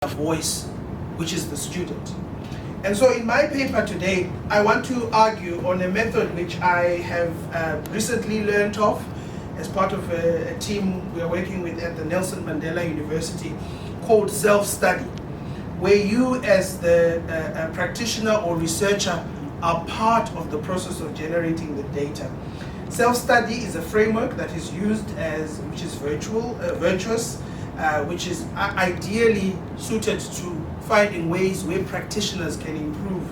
voice, which is the student. And so in my paper today, I want to argue on a method which I have recently learned of as part of a team we are working with at the Nelson Mandela University called self-study, where you as the practitioner or researcher are part of the process of generating the data. Self-study is a framework that is used which is virtuous, which is ideally suited to finding ways where practitioners can improve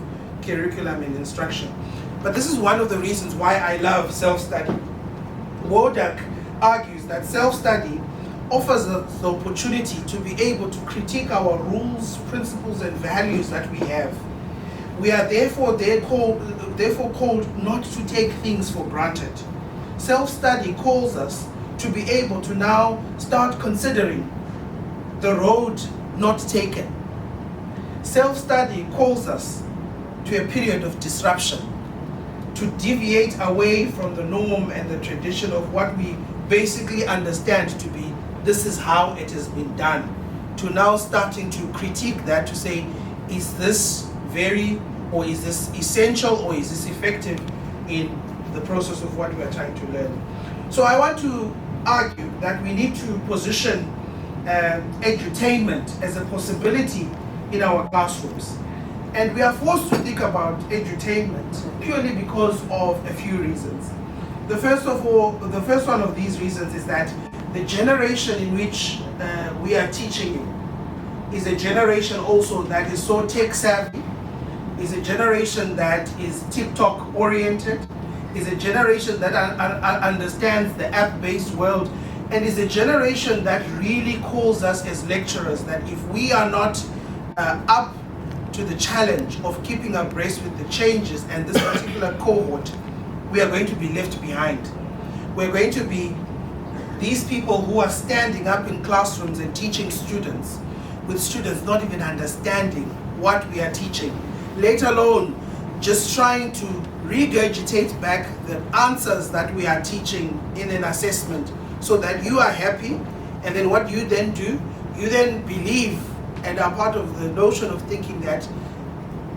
curriculum and instruction. But this is one of the reasons why I love self-study. Wodak argues that self-study offers us the opportunity to be able to critique our rules, principles, and values that we have. We are therefore called not to take things for granted. Self-study calls us to be able to now start considering the road not taken. Self-study calls us to a period of disruption, to deviate away from the norm and the tradition of what we basically understand to be this is how it has been done, to now starting to critique that, to say, is this or is this essential, or is this effective in the process of what we are trying to learn? So I want to argue that we need to position edutainment as a possibility in our classrooms. And we are forced to think about edutainment purely because of a few reasons. The first one of these reasons is that the generation in which we are teaching in is a generation also that is so tech savvy, is a generation that is TikTok oriented, is a generation that understands the app-based world, and is a generation that really calls us as lecturers that if we are not up to the challenge of keeping abreast with the changes and this particular cohort, we are going to be left behind. We're going to be these people who are standing up in classrooms and teaching students, with students not even understanding what we are teaching, let alone just trying to regurgitate back the answers that we are teaching in an assessment so that you are happy. And then what you then do, you then believe and are part of the notion of thinking that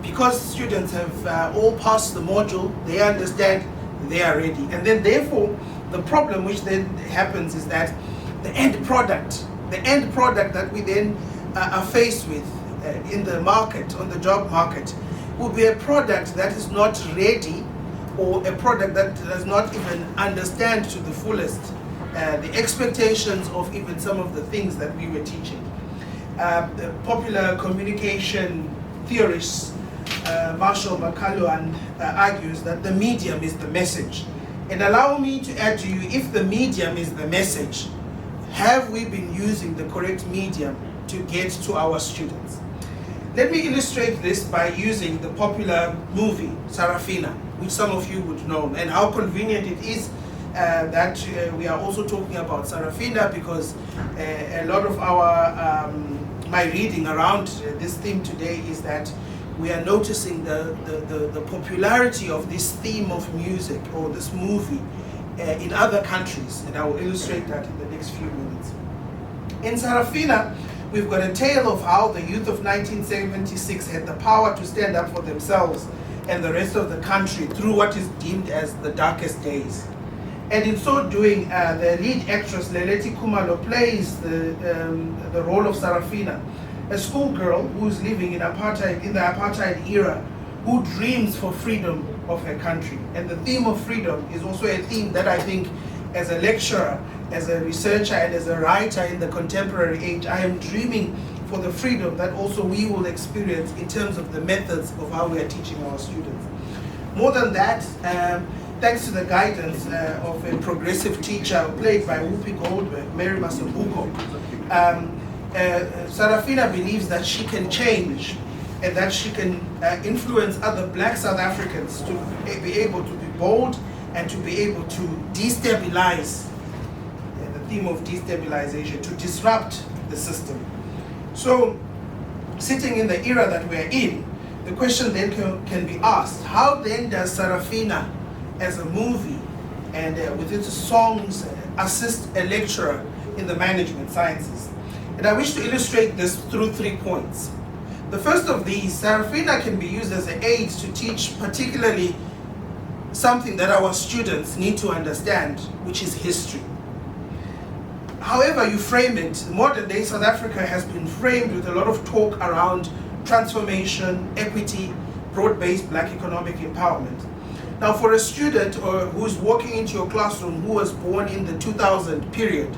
because students have all passed the module, they understand, they are ready. And then therefore, the problem which then happens is that the end product that we then are faced with in the market, on the job market, will be a product that is not ready, or a product that does not even understand to the fullest the expectations of even some of the things that we were teaching. The popular communication theorist Marshall McLuhan argues that the medium is the message. And allow me to add to you, if the medium is the message, have we been using the correct medium to get to our students? Let me illustrate this by using the popular movie Sarafina, which some of you would know, and how convenient it is that we are also talking about Sarafina, because a lot of our my reading around this theme today is that we are noticing the popularity of this theme of music or this movie in other countries, and I will illustrate that in the next few minutes. In Sarafina, we've got a tale of how the youth of 1976 had the power to stand up for themselves and the rest of the country through what is deemed as the darkest days. And in so doing, the lead actress Leleti Kumalo plays the role of Sarafina, a schoolgirl who's living in the apartheid era, who dreams for freedom of her country. And the theme of freedom is also a theme that I think, as a lecturer, as a researcher, and as a writer in the contemporary age, I am dreaming for the freedom that also we will experience in terms of the methods of how we are teaching our students. More than that, thanks to the guidance of a progressive teacher played by Whoopi Goldberg, Mary Masabuko, Sarafina believes that she can change and that she can influence other Black South Africans to be able to be bold and to be able to destabilize, the theme of destabilization, to disrupt the system. So, sitting in the era that we're in, the question then can be asked, how then does Sarafina as a movie and with its songs assist a lecturer in the management sciences? And I wish to illustrate this through 3 points. The first of these, Sarafina can be used as an aid to teach particularly something that our students need to understand, which is history. However you frame it, modern day South Africa has been framed with a lot of talk around transformation, equity, broad-based black economic empowerment. Now for a student who's walking into your classroom who was born in the 2000 period,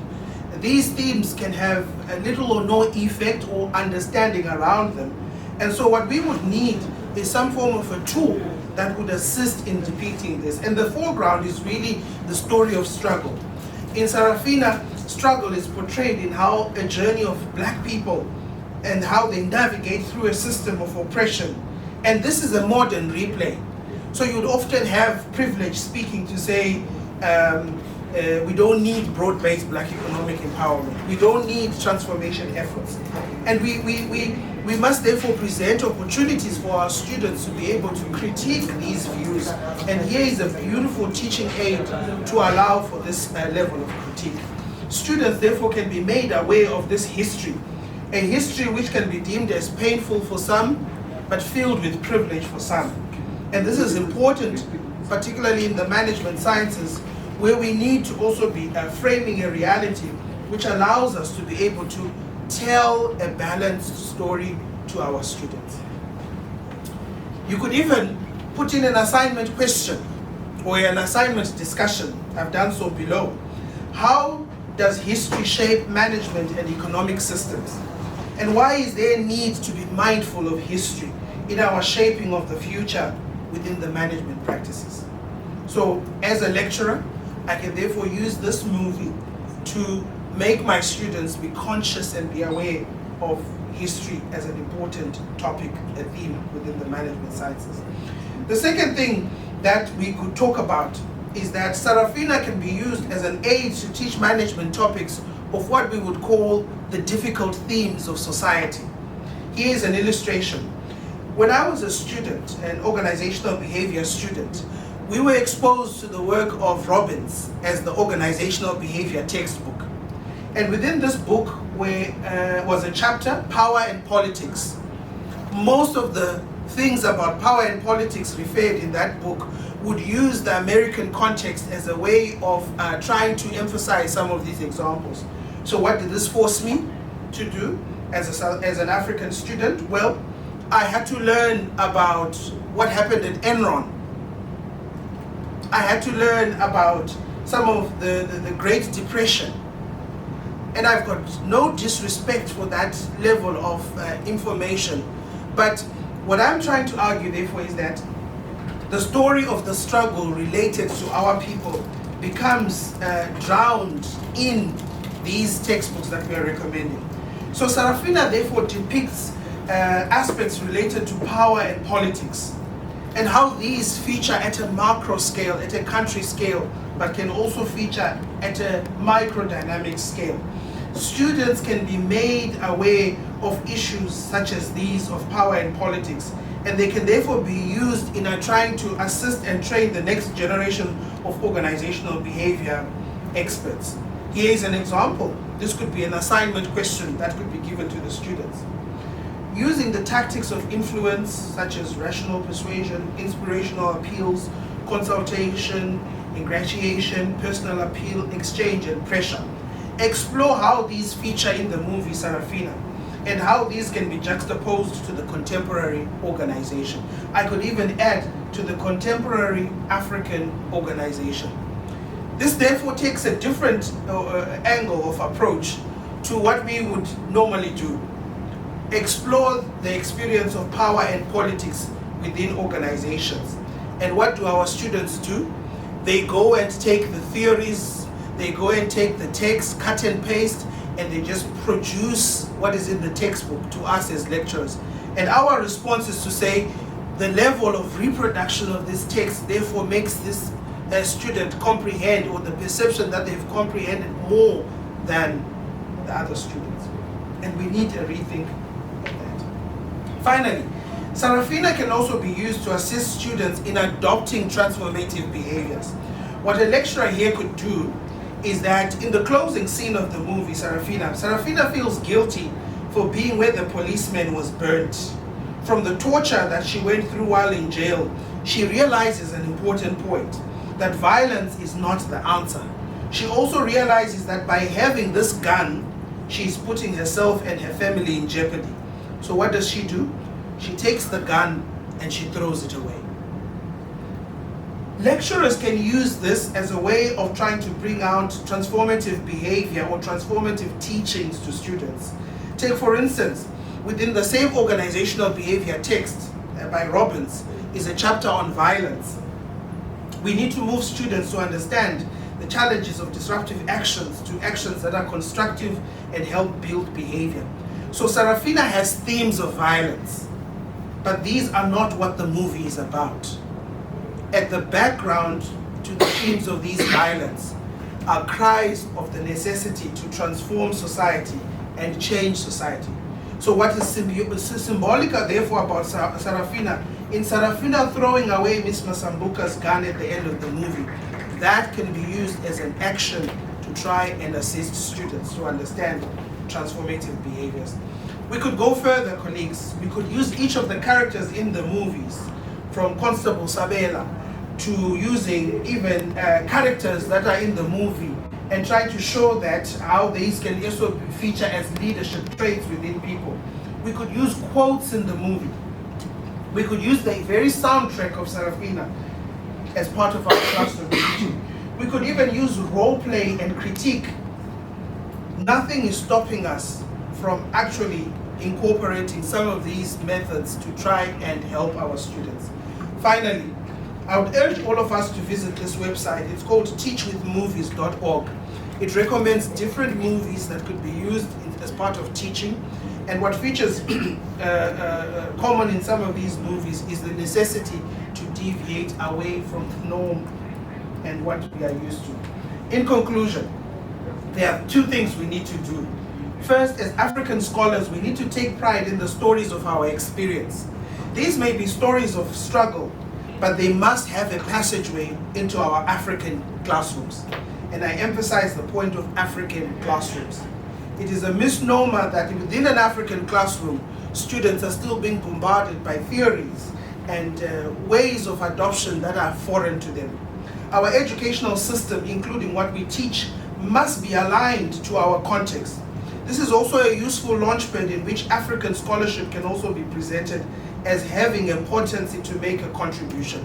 these themes can have a little or no effect or understanding around them. And so what we would need is some form of a tool that would assist in depicting this. And the foreground is really the story of struggle. In Sarafina, struggle is portrayed in how a journey of black people and how they navigate through a system of oppression. And this is a modern replay. So you'd often have privilege speaking to say, we don't need broad-based black economic empowerment. We don't need transformation efforts. And we must therefore present opportunities for our students to be able to critique these views. And here is a beautiful teaching aid to allow for this level of critique. Students therefore can be made aware of this history, a history which can be deemed as painful for some, but filled with privilege for some. And this is important, particularly in the management sciences, where we need to also be framing a reality which allows us to be able to tell a balanced story to our students. You could even put in an assignment question or an assignment discussion. I've done so below. How does history shape management and economic systems? And why is there a need to be mindful of history in our shaping of the future within the management practices? So as a lecturer, I can therefore use this movie to make my students be conscious and be aware of history as an important topic, a theme within the management sciences. The second thing that we could talk about is that Sarafina can be used as an aid to teach management topics of what we would call the difficult themes of society. Here is an illustration. When I was a student, an organizational behavior student, we were exposed to the work of Robbins as the organizational behavior textbook. And within this book was a chapter, Power and Politics. Most of the things about power and politics referred in that book would use the American context as a way of trying to emphasize some of these examples. So what did this force me to do as an African student? Well, I had to learn about what happened at Enron. I had to learn about some of the Great Depression. And I've got no disrespect for that level of information. But what I'm trying to argue, therefore, is that the story of the struggle related to our people becomes drowned in these textbooks that we are recommending. So Sarafina, therefore, depicts aspects related to power and politics, and how these feature at a macro scale, at a country scale, but can also feature at a microdynamic scale. Students can be made aware of issues such as these of power and politics, and they can therefore be used in trying to assist and train the next generation of organizational behavior experts. Here is an example. This could be an assignment question that could be given to the students. Using the tactics of influence, such as rational persuasion, inspirational appeals, consultation, ingratiation, personal appeal, exchange, and pressure. Explore how these feature in the movie Sarafina, and how these can be juxtaposed to the contemporary organization. I could even add to the contemporary African organization. This therefore takes a different angle of approach to what we would normally do. Explore the experience of power and politics within organizations. And what do our students do? They go and take the theories, they go and take the text, cut and paste, and they just produce what is in the textbook to us as lecturers. And our response is to say, the level of reproduction of this text therefore makes this student comprehend, or the perception that they've comprehended more than the other students. And we need a rethink of that. Finally, Sarafina can also be used to assist students in adopting transformative behaviors. What a lecturer here could do is that in the closing scene of the movie, Sarafina feels guilty for being where the policeman was burnt. From the torture that she went through while in jail, she realizes an important point, that violence is not the answer. She also realizes that by having this gun, she is putting herself and her family in jeopardy. So what does she do? She takes the gun and she throws it away. Lecturers can use this as a way of trying to bring out transformative behavior or transformative teachings to students. Take, for instance, within the same organizational behavior text by Robbins is a chapter on violence. We need to move students to understand the challenges of disruptive actions to actions that are constructive and help build behavior. So Sarafina has themes of violence, but these are not what the movie is about. At the background to the themes of these violence are cries of the necessity to transform society and change society. So what is symbolic therefore about Sarafina, in Sarafina throwing away Miss Masambuka's gun at the end of the movie, that can be used as an action to try and assist students to understand transformative behaviors. We could go further, colleagues. We could use each of the characters in the movies, from Constable Sabela to using even characters that are in the movie, and try to show that how these can also feature as leadership traits within people. We could use quotes in the movie. We could use the very soundtrack of Sarafina as part of our classroom teaching. We could even use role play and critique. Nothing is stopping us from actually incorporating some of these methods to try and help our students. Finally, I would urge all of us to visit this website. It's called teachwithmovies.org. It recommends different movies that could be used as part of teaching. And what features common in some of these movies is the necessity to deviate away from the norm and what we are used to. In conclusion, there are two things we need to do. First, as African scholars, we need to take pride in the stories of our experience. These may be stories of struggle, but they must have a passageway into our African classrooms. And I emphasize the point of African classrooms. It is a misnomer that within an African classroom, students are still being bombarded by theories and ways of adoption that are foreign to them. Our educational system, including what we teach, must be aligned to our context. This is also a useful launchpad in which African scholarship can also be presented as having a potency to make a contribution.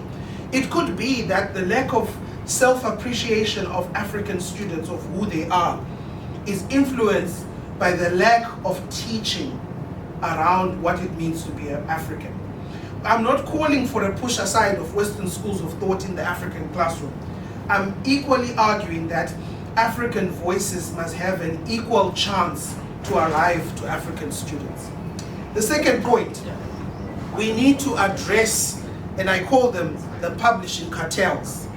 It could be that the lack of self-appreciation of African students of who they are is influenced by the lack of teaching around what it means to be an African. I'm not calling for a push aside of Western schools of thought in the African classroom. I'm equally arguing that African voices must have an equal chance to arrive to African students. The second point, we need to address, and I call them the publishing cartels.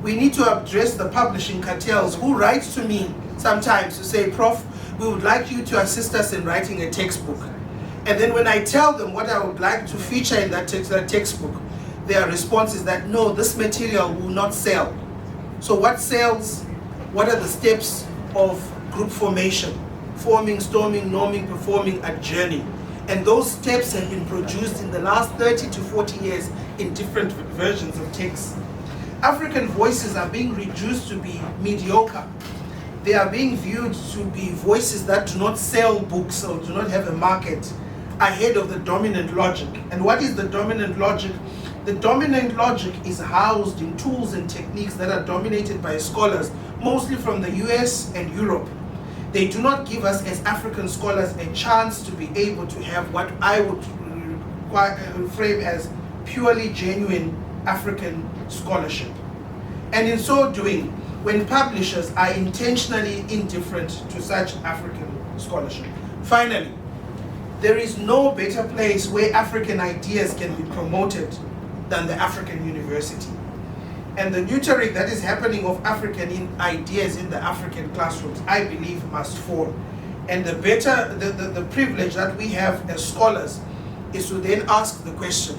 We need to address the publishing cartels who write to me sometimes to say, Prof, we would like you to assist us in writing a textbook. And then when I tell them what I would like to feature in that textbook, their response is that, no, this material will not sell. So what sells? What are the steps of group formation? Forming, storming, norming, performing a journey. And those steps have been produced in the last 30 to 40 years in different versions of texts. African voices are being reduced to be mediocre. They are being viewed to be voices that do not sell books or do not have a market ahead of the dominant logic. And what is the dominant logic? The dominant logic is housed in tools and techniques that are dominated by scholars, mostly from the US and Europe. They do not give us as African scholars a chance to be able to have what I would frame as purely genuine African scholarship. And in so doing, when publishers are intentionally indifferent to such African scholarship. Finally, there is no better place where African ideas can be promoted than the African university. And the neutering that is happening of African ideas in the African classrooms, I believe, must fall. And the privilege that we have as scholars is to then ask the question,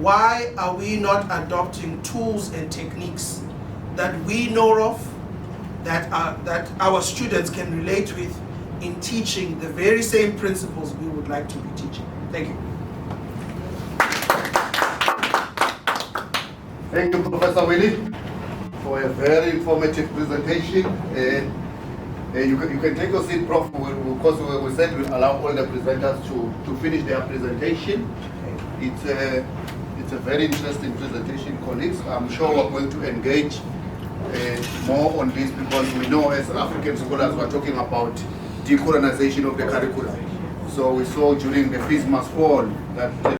why are we not adopting tools and techniques that we know of, that our students can relate with in teaching the very same principles we would like to be teaching. Thank you. Thank you, Professor Willie, for a very informative presentation. You can take your seat, Prof. Because we said we'll allow all the presenters to finish their presentation. It's a very interesting presentation, colleagues. I'm sure we're going to engage more on this because we know as African scholars we're talking about decolonization of the curriculum. So we saw during the Fees Must Fall that